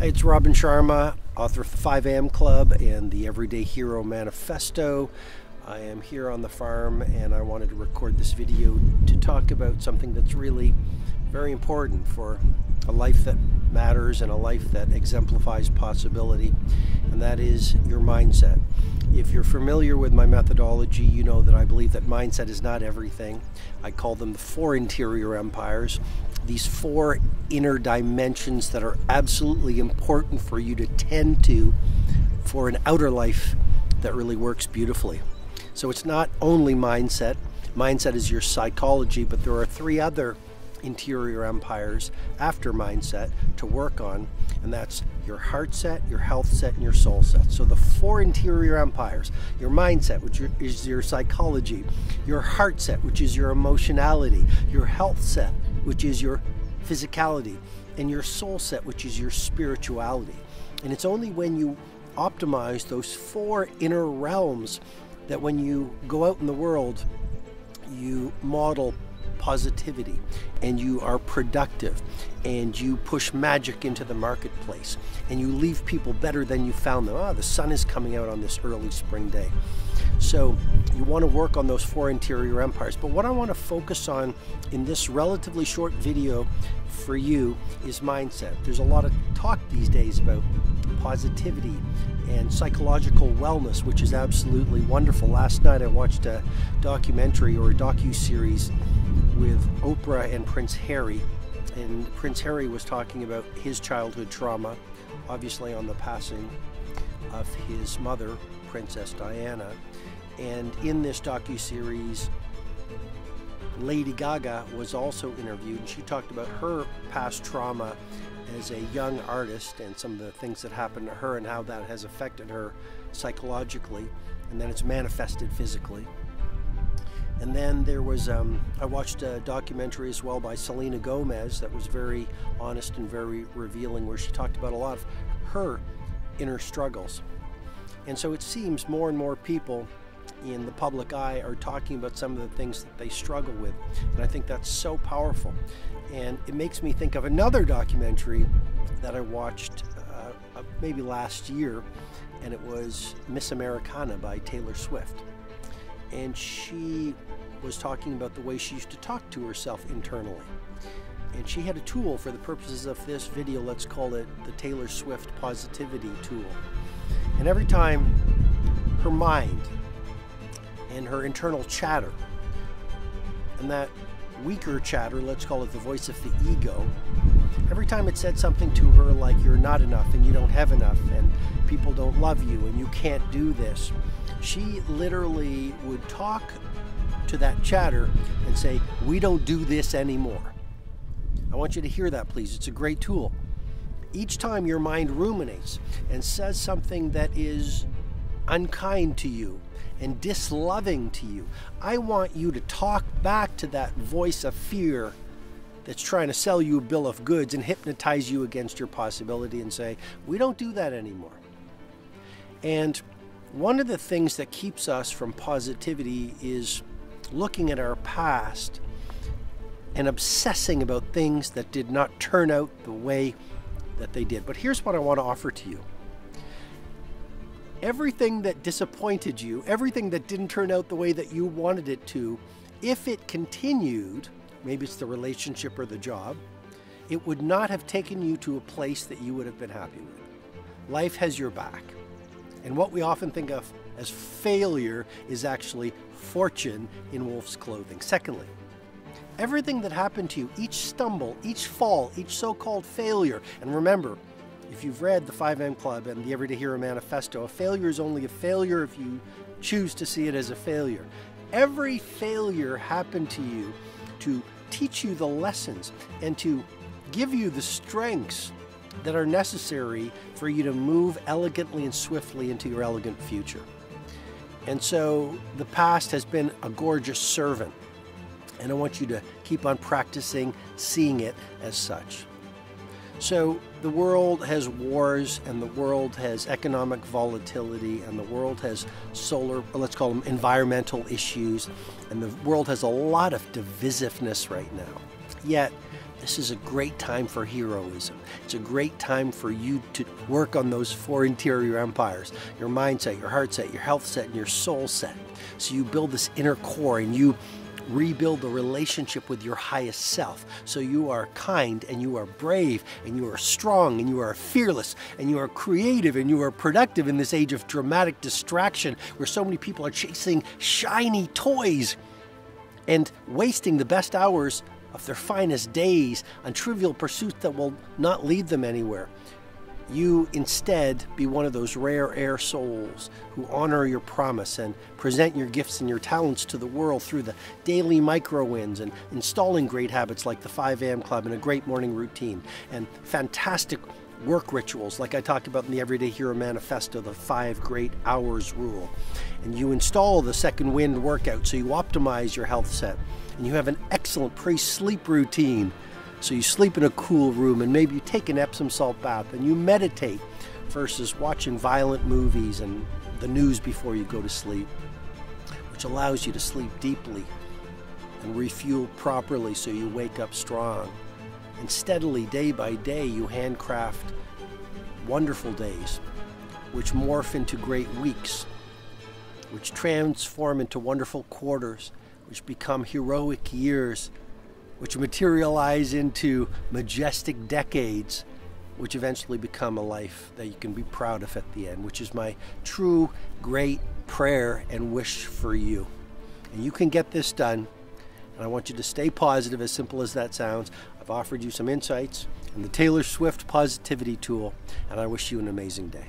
Hi, it's Robin Sharma, author of the 5 a.m. Club and the Everyday Hero Manifesto. I am here on the farm and I wanted to record this video to talk about something that's really very important for a life that matters and a life that exemplifies possibility, and that is your mindset. If you're familiar with my methodology, you know that I believe that mindset is not everything. I call them the 4 interior empires. These 4 inner dimensions that are absolutely important for you to tend to for an outer life that really works beautifully. So it's not only mindset. Mindset is your psychology, but there are 3 other interior empires after mindset to work on, and that's your heart set, your health set, and your soul set. So the 4 interior empires: your mindset, which is your psychology; your heart set, which is your emotionality; your health set, which is your physicality; and your soul set, which is your spirituality. And it's only when you optimize those 4 inner realms that when you go out in the world, you model positivity, and you are productive, and you push magic into the marketplace, and you leave people better than you found them. The sun is coming out on this early spring day. So you want to work on those 4 interior empires. But what I want to focus on in this relatively short video for you is mindset. There's a lot of talk these days about positivity and psychological wellness, which is absolutely wonderful. Last night I watched a documentary, or a docu-series, with Oprah and Prince Harry, and Prince Harry was talking about his childhood trauma, obviously on the passing of his mother, Princess Diana. And in this docu-series, Lady Gaga was also interviewed, and she talked about her past trauma as a young artist and some of the things that happened to her and how that has affected her psychologically, and then it's manifested physically. And then there was, I watched a documentary as well by Selena Gomez that was very honest and very revealing, where she talked about a lot of her inner struggles. And so it seems more and more people in the public eye are talking about some of the things that they struggle with. And I think that's so powerful. And it makes me think of another documentary that I watched maybe last year, and it was Miss Americana by Taylor Swift. And she was talking about the way she used to talk to herself internally. And she had a tool for the purposes of this video. Let's call it the Taylor Swift Positivity Tool. And every time her mind and her internal chatter, and that weaker chatter, let's call it the voice of the ego, every time it said something to her like, you're not enough, and you don't have enough, and people don't love you, and you can't do this, she literally would talk to that chatter and say, we don't do this anymore. I want you to hear that, please. It's a great tool. Each time your mind ruminates and says something that is unkind to you and disloving to you, I want you to talk back to that voice of fear that's trying to sell you a bill of goods and hypnotize you against your possibility, and say, we don't do that anymore. And one of the things that keeps us from positivity is looking at our past and obsessing about things that did not turn out the way that they did. But here's what I want to offer to you. Everything that disappointed you, everything that didn't turn out the way that you wanted it to, if it continued, maybe it's the relationship or the job, it would not have taken you to a place that you would have been happy with. Life has your back. And what we often think of as failure is actually fortune in wolf's clothing. Secondly, everything that happened to you, each stumble, each fall, each so-called failure, and remember, if you've read the 5 a.m. Club and the Everyday Hero Manifesto, a failure is only a failure if you choose to see it as a failure. Every failure happened to you to teach you the lessons and to give you the strengths that are necessary for you to move elegantly and swiftly into your elegant future. And so the past has been a gorgeous servant, and I want you to keep on practicing seeing it as such. So the world has wars, and the world has economic volatility, and the world has let's call them environmental issues, and the world has a lot of divisiveness right now. Yet This is a great time for heroism. It's a great time for you to work on those 4 interior empires: your mindset, your heart set, your health set, and your soul set. So you build this inner core and you rebuild the relationship with your highest self. So you are kind and you are brave and you are strong and you are fearless and you are creative and you are productive in this age of dramatic distraction where so many people are chasing shiny toys and wasting the best hours of their finest days on trivial pursuits that will not lead them anywhere. You instead be one of those rare air souls who honor your promise and present your gifts and your talents to the world through the daily micro wins and installing great habits like the 5 a.m. club and a great morning routine and fantastic work rituals like I talked about in the Everyday Hero Manifesto, the 5 great hours rule. And you install the second wind workout so you optimize your health set. And you have an excellent pre-sleep routine. So you sleep in a cool room and maybe you take an Epsom salt bath and you meditate versus watching violent movies and the news before you go to sleep, which allows you to sleep deeply and refuel properly so you wake up strong. And steadily, day by day, you handcraft wonderful days, which morph into great weeks, which transform into wonderful quarters, which become heroic years, which materialize into majestic decades, which eventually become a life that you can be proud of at the end, which is my true great prayer and wish for you. And you can get this done. And I want you to stay positive, as simple as that sounds. I've offered you some insights and the Taylor Swift Positivity Tool, and I wish you an amazing day.